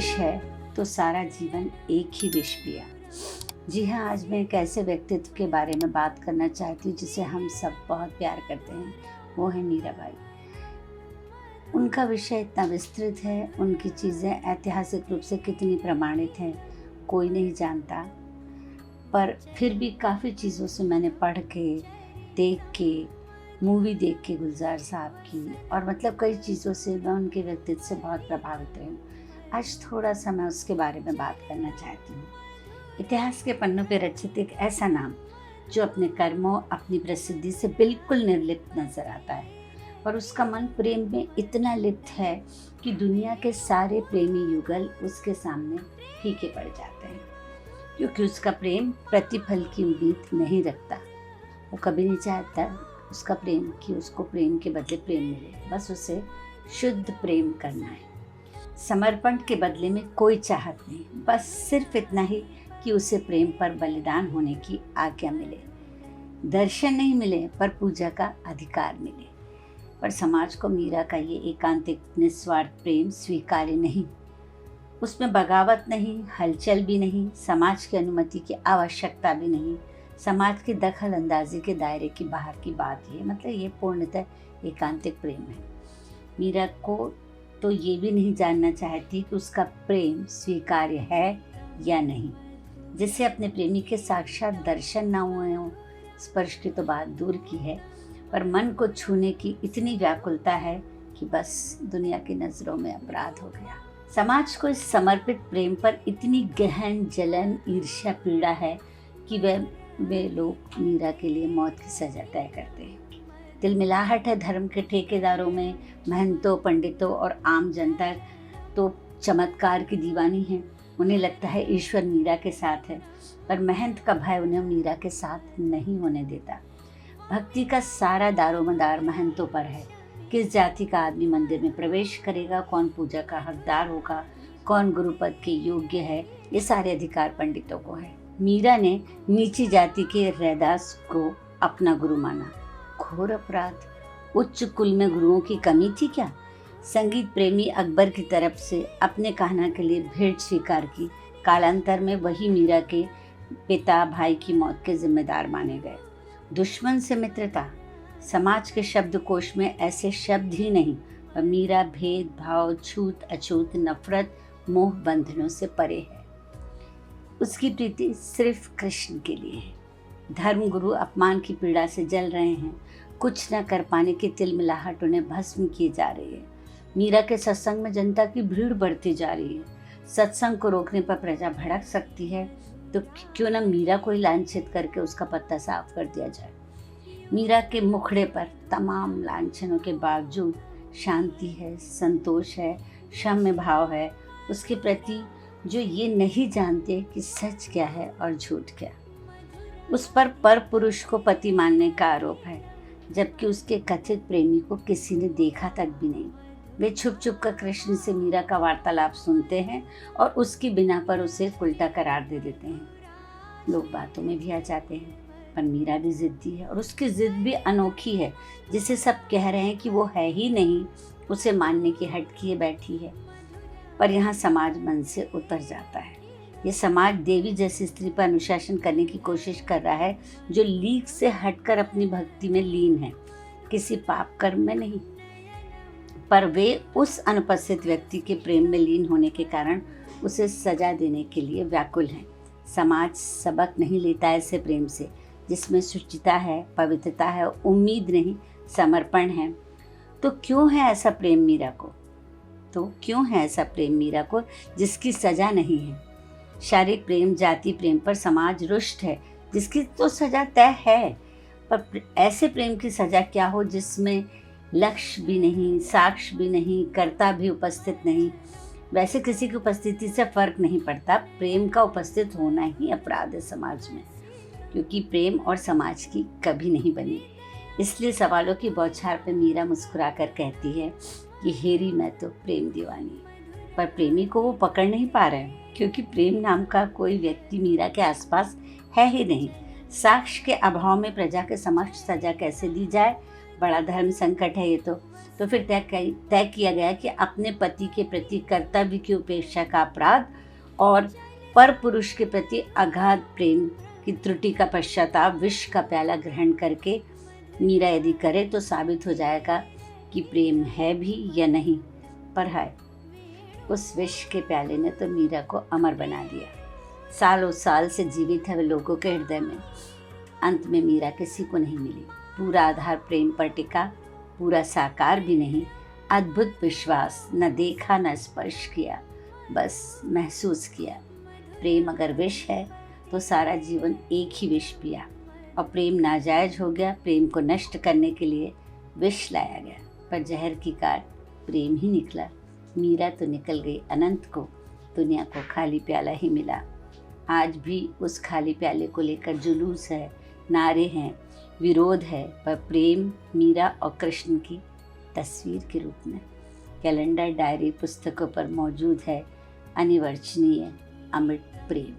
विष है तो सारा जीवन एक ही विष पिया। जी हाँ, आज मैं एक ऐसे व्यक्तित्व के बारे में बात करना चाहती हूँ जिसे हम सब बहुत प्यार करते हैं। वो है मीराबाई। उनका विषय इतना विस्तृत है, उनकी चीज़ें ऐतिहासिक रूप से कितनी प्रमाणित हैं कोई नहीं जानता, पर फिर भी काफ़ी चीज़ों से मैंने पढ़ के, देख के, मूवी देख के गुलजार साहब की, और मतलब कई चीज़ों से मैं उनके व्यक्तित्व से बहुत प्रभावित रही हूँ। आज थोड़ा सा मैं उसके बारे में बात करना चाहती हूँ। इतिहास के पन्नों पर रचित एक ऐसा नाम जो अपने कर्मों, अपनी प्रसिद्धि से बिल्कुल निर्लिप्त नजर आता है, और उसका मन प्रेम में इतना लिप्त है कि दुनिया के सारे प्रेमी युगल उसके सामने फीके पड़ जाते हैं, क्योंकि उसका प्रेम प्रतिफल की उम्मीद नहीं रखता। वो कभी नहीं चाहता उसका प्रेम कि उसको प्रेम के बदले प्रेम मिले, बस उसे शुद्ध प्रेम करना है। समर्पण के बदले में कोई चाहत नहीं, बस सिर्फ इतना ही कि उसे प्रेम पर बलिदान होने की आज्ञा मिले। दर्शन नहीं मिले पर पूजा का अधिकार मिले। पर समाज को मीरा का ये एकांतिक निस्वार्थ प्रेम स्वीकार्य नहीं। उसमें बगावत नहीं, हलचल भी नहीं, समाज की अनुमति की आवश्यकता भी नहीं, समाज की दखल अंदाजी के दायरे की बाहर की बात है। मतलब ये पूर्णतः एकांतिक प्रेम है। मीरा को तो ये भी नहीं जानना चाहती कि उसका प्रेम स्वीकार्य है या नहीं, जिससे अपने प्रेमी के साक्षात दर्शन ना हुए हों। स्पर्श की तो बात दूर की है, पर मन को छूने की इतनी व्याकुलता है कि बस दुनिया की नज़रों में अपराध हो गया। समाज को इस समर्पित प्रेम पर इतनी गहन जलन, ईर्ष्या, पीड़ा है कि वे लोग मीरा के लिए मौत की सजा तय करते हैं। तिलमिलाहट है धर्म के ठेकेदारों में। महंतों, पंडितों और आम जनता तो चमत्कार की दीवानी है। उन्हें लगता है ईश्वर मीरा के साथ है, पर महंत का भय उन्हें मीरा के साथ नहीं होने देता। भक्ति का सारा दारोमदार महंतों पर है। किस जाति का आदमी मंदिर में प्रवेश करेगा, कौन पूजा का हकदार होगा, कौन गुरुपद के योग्य है, ये सारे अधिकार पंडितों को है। मीरा ने नीची जाति के रैदास को अपना गुरु माना। घोर अपराध। उच्च कुल में गुरुओं की कमी थी क्या? संगीत प्रेमी अकबर की तरफ से अपने कहना के लिए भेंट स्वीकार की। कालांतर में वही मीरा के पिता, भाई की मौत के जिम्मेदार माने गए। दुश्मन से मित्रता। समाज के शब्दकोश में ऐसे शब्द ही नहीं, पर मीरा भेदभाव, छूत अछूत, नफरत, मोह बंधनों से परे है। उसकी प्रीति सिर्फ कृष्ण के लिए है। धर्मगुरु अपमान की पीड़ा से जल रहे हैं। कुछ न कर पाने की तिलमिलाहट उन्हें भस्म किए जा रही है। मीरा के सत्संग में जनता की भीड़ बढ़ती जा रही है। सत्संग को रोकने पर प्रजा भड़क सकती है, तो क्यों न मीरा को ही लांछित करके उसका पत्ता साफ कर दिया जाए। मीरा के मुखड़े पर तमाम लांछनों के बावजूद शांति है, संतोष है, क्षम्य भाव है उसके प्रति, जो ये नहीं जानते कि सच क्या है और झूठ क्या। उस पर पुरुष को पति मानने का आरोप है, जबकि उसके कथित प्रेमी को किसी ने देखा तक भी नहीं। वे छुप छुप कर कृष्ण से मीरा का वार्तालाप सुनते हैं और उसकी बिना पर उसे उल्टा करार दे देते हैं। लोग बातों में भी आ जाते हैं, पर मीरा भी जिद्दी है, और उसकी जिद भी अनोखी है, जिसे सब कह रहे हैं कि वो है ही नहीं, उसे मानने की हट किए बैठी है। पर यहाँ समाज मन से उतर जाता है। ये समाज देवी जैसी स्त्री पर अनुशासन करने की कोशिश कर रहा है, जो लीक से हटकर अपनी भक्ति में लीन है, किसी पाप कर्म में नहीं। पर वे उस अनुपस्थित व्यक्ति के प्रेम में लीन होने के कारण उसे सजा देने के लिए व्याकुल हैं। समाज सबक नहीं लेता ऐसे प्रेम से, जिसमें शुचिता है, पवित्रता है, उम्मीद नहीं, समर्पण है। तो क्यों है ऐसा प्रेम मीरा को? जिसकी सजा नहीं है। शारीरिक प्रेम, जाति प्रेम पर समाज रुष्ट है, जिसकी तो सजा तय है। पर ऐसे प्रेम की सजा क्या हो जिसमें लक्ष्य भी नहीं, साक्ष्य भी नहीं, कर्ता भी उपस्थित नहीं। वैसे किसी की उपस्थिति से फर्क नहीं पड़ता, प्रेम का उपस्थित होना ही अपराध है समाज में, क्योंकि प्रेम और समाज की कभी नहीं बनी। इसलिए सवालों की बौछार पर मीरा मुस्कुराकर कहती है कि हेरी मैं तो प्रेम दीवानी। पर प्रेमी को वो पकड़ नहीं पा रहे, क्योंकि प्रेम नाम का कोई व्यक्ति मीरा के आसपास है ही नहीं। साक्ष्य के अभाव में प्रजा के समक्ष सजा कैसे दी जाए, बड़ा धर्म संकट है ये तो फिर तय किया गया कि अपने पति के प्रति कर्तव्य की उपेक्षा का अपराध और पर पुरुष के प्रति अगाध प्रेम की त्रुटि का पश्चाताप विष का प्याला ग्रहण करके मीरा यदि करे तो साबित हो जाएगा कि प्रेम है भी या नहीं। पर हाय, उस विष के प्याले ने तो मीरा को अमर बना दिया। सालों साल से जीवित है वे लोगों के हृदय में। अंत में मीरा किसी को नहीं मिली। पूरा आधार प्रेम पर टिका, पूरा साकार भी नहीं। अद्भुत विश्वास, न देखा न स्पर्श किया, बस महसूस किया। प्रेम अगर विष है तो सारा जीवन एक ही विष पिया, और प्रेम नाजायज हो गया। प्रेम को नष्ट करने के लिए विष लाया गया, पर जहर की काट प्रेम ही निकला। मीरा तो निकल गई अनंत को, दुनिया को खाली प्याला ही मिला। आज भी उस खाली प्याले को लेकर जुलूस है, नारे हैं, विरोध है, पर प्रेम मीरा और कृष्ण की तस्वीर के रूप में कैलेंडर, डायरी, पुस्तकों पर मौजूद है। अनिवर्चनीय अमृत प्रेम।